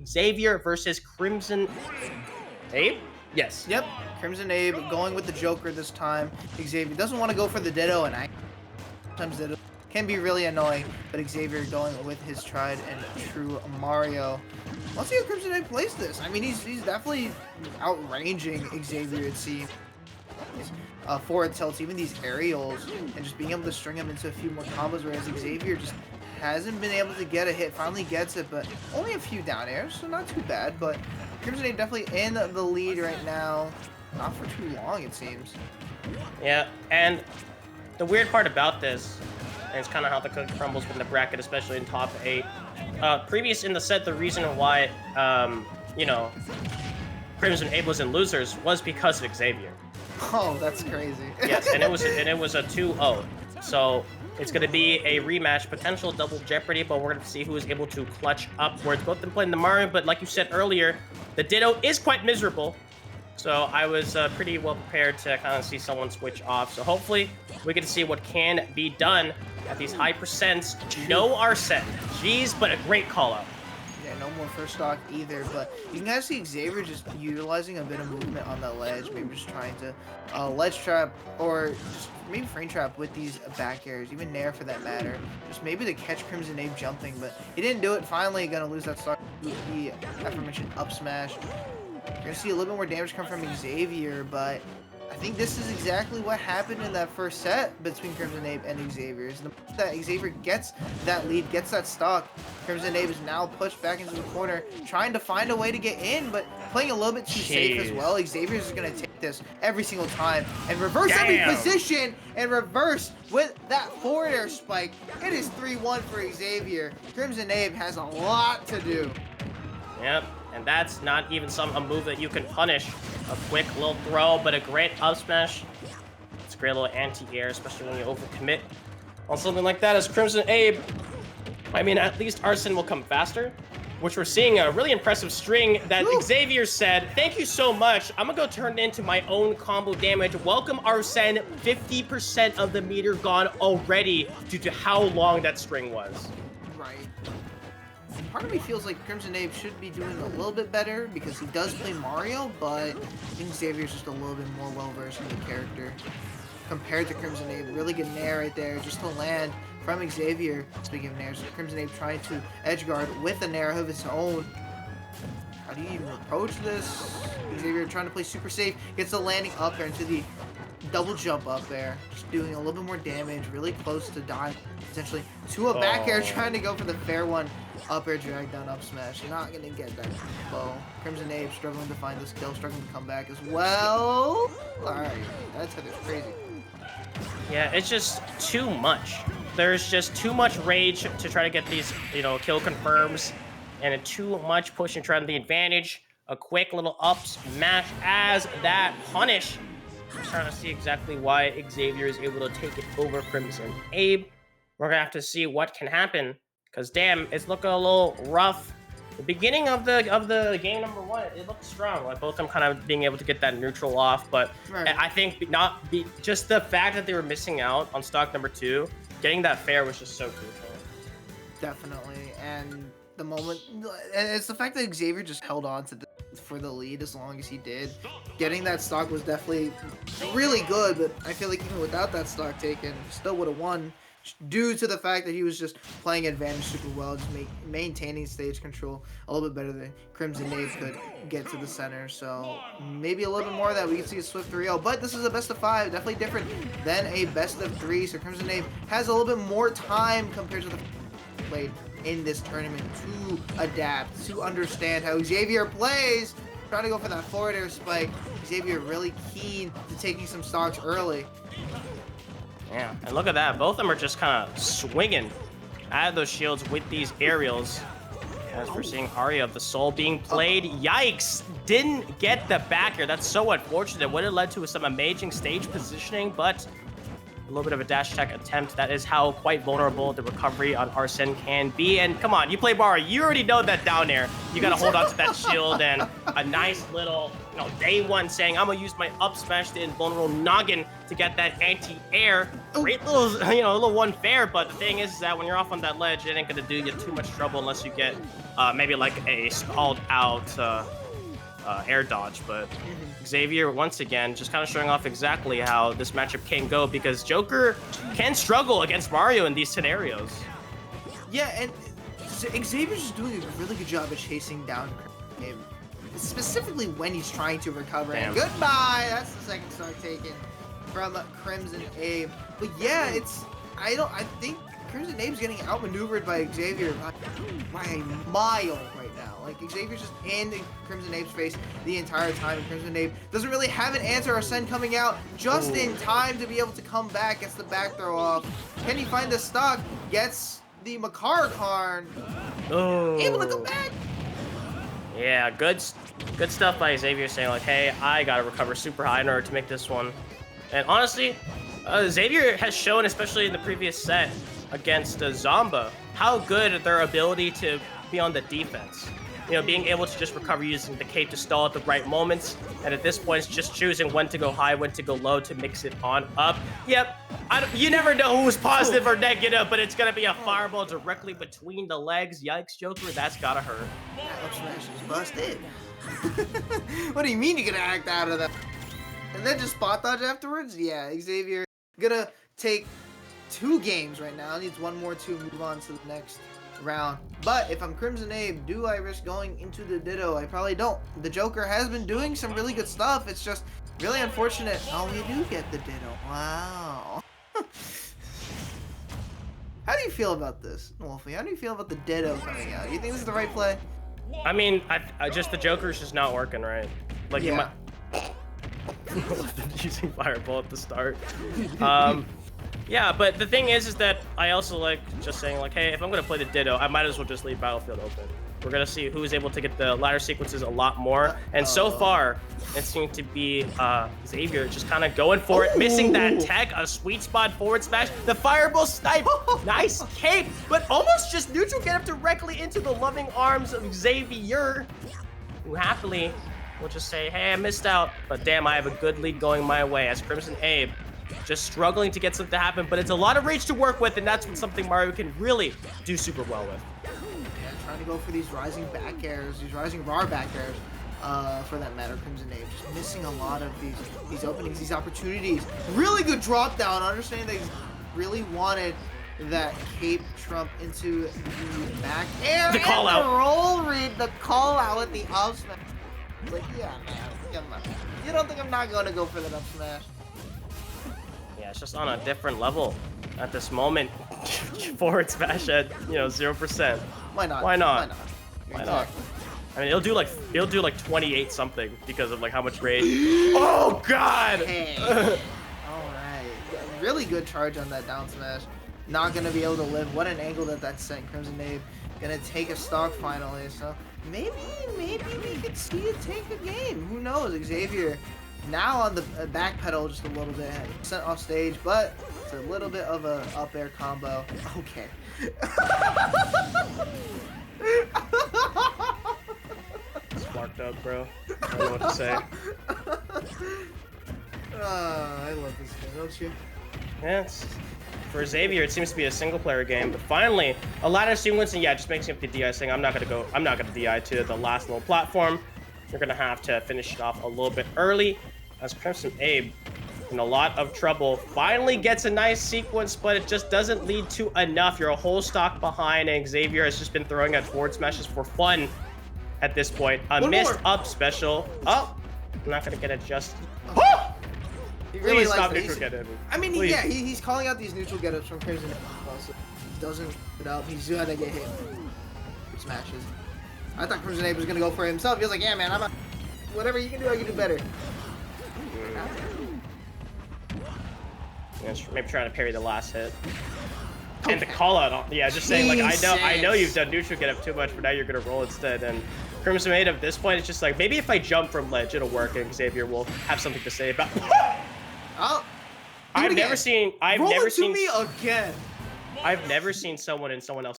Xavier versus Crimson Abe? Yes. Yep, CrimsonAbe going with the Joker this time. Xavier doesn't want to go for the Ditto, and sometimes Ditto can be really annoying, but Xavier going with his tried and true Mario. Let's see how CrimsonAbe plays this. I mean, he's definitely outranging Xavier, it seems. Forward tilts, even these aerials, and just being able to string him into a few more combos, whereas Xavier just hasn't been able to get a hit. Finally gets it, but only a few down airs, so not too bad. But CrimsonAbe definitely in the lead right now. Not for too long, it seems. Yeah, and the weird part about this, and it's kind of how the cookie crumbles from the bracket, especially in top 8. Previous in the set, the reason why, you know, CrimsonAbe was in losers was because of Xavier. Oh, that's crazy. Yes, and it was a 2-0. So it's going to be a rematch, potential double jeopardy, but we're going to see who is able to clutch upwards. Both of them playing the Mario, but like you said earlier, the Ditto is quite miserable. So I was pretty well prepared to kind of see someone switch off. So hopefully we get to see what can be done at these high percents. No Arsene. Jeez, but a great call out. Yeah, no more first stock either, but you can kind of see Xavier just utilizing a bit of movement on the ledge, maybe just trying to ledge trap or just maybe frame trap with these back airs, even Nair for that matter, just maybe to catch CrimsonAbe jumping, but he didn't do it. Finally gonna lose that stock with the aforementioned up smash. You're gonna see a little bit more damage come from Xavier, but I think this is exactly what happened in that first set between CrimsonAbe and Xavier. The moment that Xavier gets that lead, gets that stock, CrimsonAbe is now pushed back into the corner, trying to find a way to get in, but playing a little bit too safe as well. Xavier is going to take this every single time and reverse every position and reverse with that forward air spike. It is 3-1 for Xavier. CrimsonAbe has a lot to do. Yep, and that's not even a move that you can punish. A quick little throw, but a great up smash. It's a great little anti-air, especially when you overcommit on something like that as CrimsonAbe. I mean, at least Arsene will come faster, which we're seeing a really impressive string that Xavier said, thank you so much. I'm gonna go turn it into my own combo damage. Welcome, Arsene. 50% of the meter gone already due to how long that string was. Right. Part of me feels like CrimsonAbe should be doing a little bit better because he does play Mario, but I think Xavier's just a little bit more well-versed in the character compared to CrimsonAbe. Really good Nair right there just to land from Xavier. Speaking of Nairs, CrimsonAbe trying to edge guard with a Nair of his own. How do you even approach this? Xavier trying to play super safe, gets the landing up there into the double jump up there, just doing a little bit more damage, really close to dying, essentially to a back air, trying to go for the fair one. Up air drag down up smash. Not gonna get that low. CrimsonAbe struggling to find this kill, struggling to come back as well. Alright, that's crazy. Yeah, it's just too much. There's just too much rage to try to get these, you know, kill confirms, and too much push and try to the advantage. A quick little up smash as that punish. I'm trying to see exactly why Xavier is able to take it over CrimsonAbe. We're gonna have to see what can happen. Because damn, it's looking a little rough. The beginning of the game number 1, it looked strong. Like both of them kind of being able to get that neutral off. But I think just the fact that they were missing out on stock number 2, getting that fair was just so crucial. Definitely, and the moment, it's the fact that Xavier just held on to for the lead as long as he did. Getting that stock was definitely really good, but I feel like even without that stock taken, still would have won. Due to the fact that he was just playing advantage super well, just maintaining stage control a little bit better than CrimsonAbe could get to the center. So maybe a little bit more of that. We can see a swift 3-0, but this is a best of 5, definitely different than a best of 3. So CrimsonAbe has a little bit more time compared to the played in this tournament to adapt, to understand how Xavier plays. Trying to go for that forward air spike. Xavier really keen to taking some stocks early. Yeah, and look at that. Both of them are just kind of swinging at those shields with these aerials. As we're seeing Aria of the Soul being played. Yikes! Didn't get the back air. That's so unfortunate. It would have led to some amazing stage positioning, but A little bit of a dash attack attempt. That is how quite vulnerable the recovery on Arsene can be. And come on, you play Mario, you already know that down air. You gotta hold on to that shield, and a nice little, day one saying, I'm gonna use my up smash to invulnerable noggin to get that anti-air. Great little, little one fair, but the thing is that when you're off on that ledge, it ain't gonna do you too much trouble unless you get maybe like a stalled out air dodge. But Xavier, once again, just kind of showing off exactly how this matchup can go, because Joker can struggle against Mario in these scenarios. Yeah, and Xavier's just doing a really good job of chasing down him, specifically when he's trying to recover. Damn. And goodbye! That's the second stock taken from CrimsonAbe. But yeah, I think CrimsonAbe's getting outmaneuvered by Xavier by a mile right now. Like, Xavier's just in CrimsonAbe's face the entire time, and CrimsonAbe doesn't really have an answer. Arsene coming out just in time to be able to come back, gets the back throw off. Can he find the stock? Gets the Makarakarn. Able to come back. Yeah, good stuff by Xavier, saying like, hey, I gotta recover super high in order to make this one. And honestly, Xavier has shown, especially in the previous set against Zomba, how good their ability to be on the defense. Being able to just recover using the cape to stall at the right moments. And at this point, it's just choosing when to go high, when to go low to mix it on up. Yep, you never know who's positive or negative, but it's going to be a fireball directly between the legs. Yikes, Joker, that's got to hurt. That up smash is busted. What do you mean you're going to act out of that? And then just spot dodge afterwards? Yeah, Xavier gonna take 2 games right now. Needs one more to move on to the next round. But if I'm CrimsonAbe, do I risk going into the Ditto? I probably don't. The Joker has been doing some really good stuff. It's just really unfortunate. Oh, we do get the Ditto. Wow. How do you feel about this, Wolfie? How do you feel about the Ditto coming out? Do you think this is the right play? I mean, I just, the Joker's just not working right. Like, yeah. you might... using Fireball at the start. Yeah, but the thing is that I also like just saying like, hey, if I'm gonna play the Ditto, I might as well just leave Battlefield open. We're gonna see who's able to get the ladder sequences a lot more. And so far, it seems to be Xavier just kind of going for it, missing that tech, a sweet spot forward smash, the Fireball snipe, nice cape, but almost just neutral get up directly into the loving arms of Xavier, who happily will just say, hey, I missed out, but damn, I have a good lead going my way as CrimsonAbe just struggling to get something to happen, but it's a lot of rage to work with, and that's something Mario can really do super well with. Yeah, trying to go for these rising back airs, these rising raw back airs, for that matter. CrimsonAbe just missing a lot of these openings, these opportunities. Really good drop down, understanding that he really wanted that cape trump into the back air. The call out. The roll read, the call out with the up smash. Like, yeah, man, come on. You don't think I'm not going to go for that up smash? Yeah, it's just on a different level at this moment. Forward smash at 0%. Why not? Why not? Why not? Why not? I mean, it'll do like 28 something because of like how much rage. Oh God! Hey. All right, really good charge on that down smash. Not gonna be able to live. What an angle that sent. CrimsonAbe gonna take a stock finally. So maybe we could see it take a game. Who knows? Xavier now on the back pedal just a little bit, sent off stage, but it's a little bit of a up air combo. Okay. Sparked up, bro. I don't know what to say. I love this game, don't you? Yeah, for Xavier, it seems to be a single-player game, but finally, a ladder sequence, and yeah, just makes up the DI saying, I'm not gonna DI to the last little platform. You're gonna have to finish it off a little bit early, as CrimsonAbe, in a lot of trouble, finally gets a nice sequence, but it just doesn't lead to enough. You're a whole stock behind, and Xavier has just been throwing out forward smashes for fun at this point. A missed up special. Oh, I'm not gonna get it just. Oh! He really Please stop likes neutral get in. I mean, Please. yeah, he's calling out these neutral get-ups from CrimsonAbe. Also, he doesn't put up. He's gonna get hit. Smashes. I thought CrimsonAbe was gonna go for it himself. He was like, yeah, man, whatever you can do, I can do better. Yeah, maybe trying to parry the last hit. And the call out, yeah, just saying like, I know you've done neutral get up too much, but now you're gonna roll instead. And CrimsonAbe at this point, it's just like, maybe if I jump from ledge, it'll work, and Xavier will have something to say about. Oh, Do it I've never again. seen. Roll it to me again. I've never seen someone in someone else.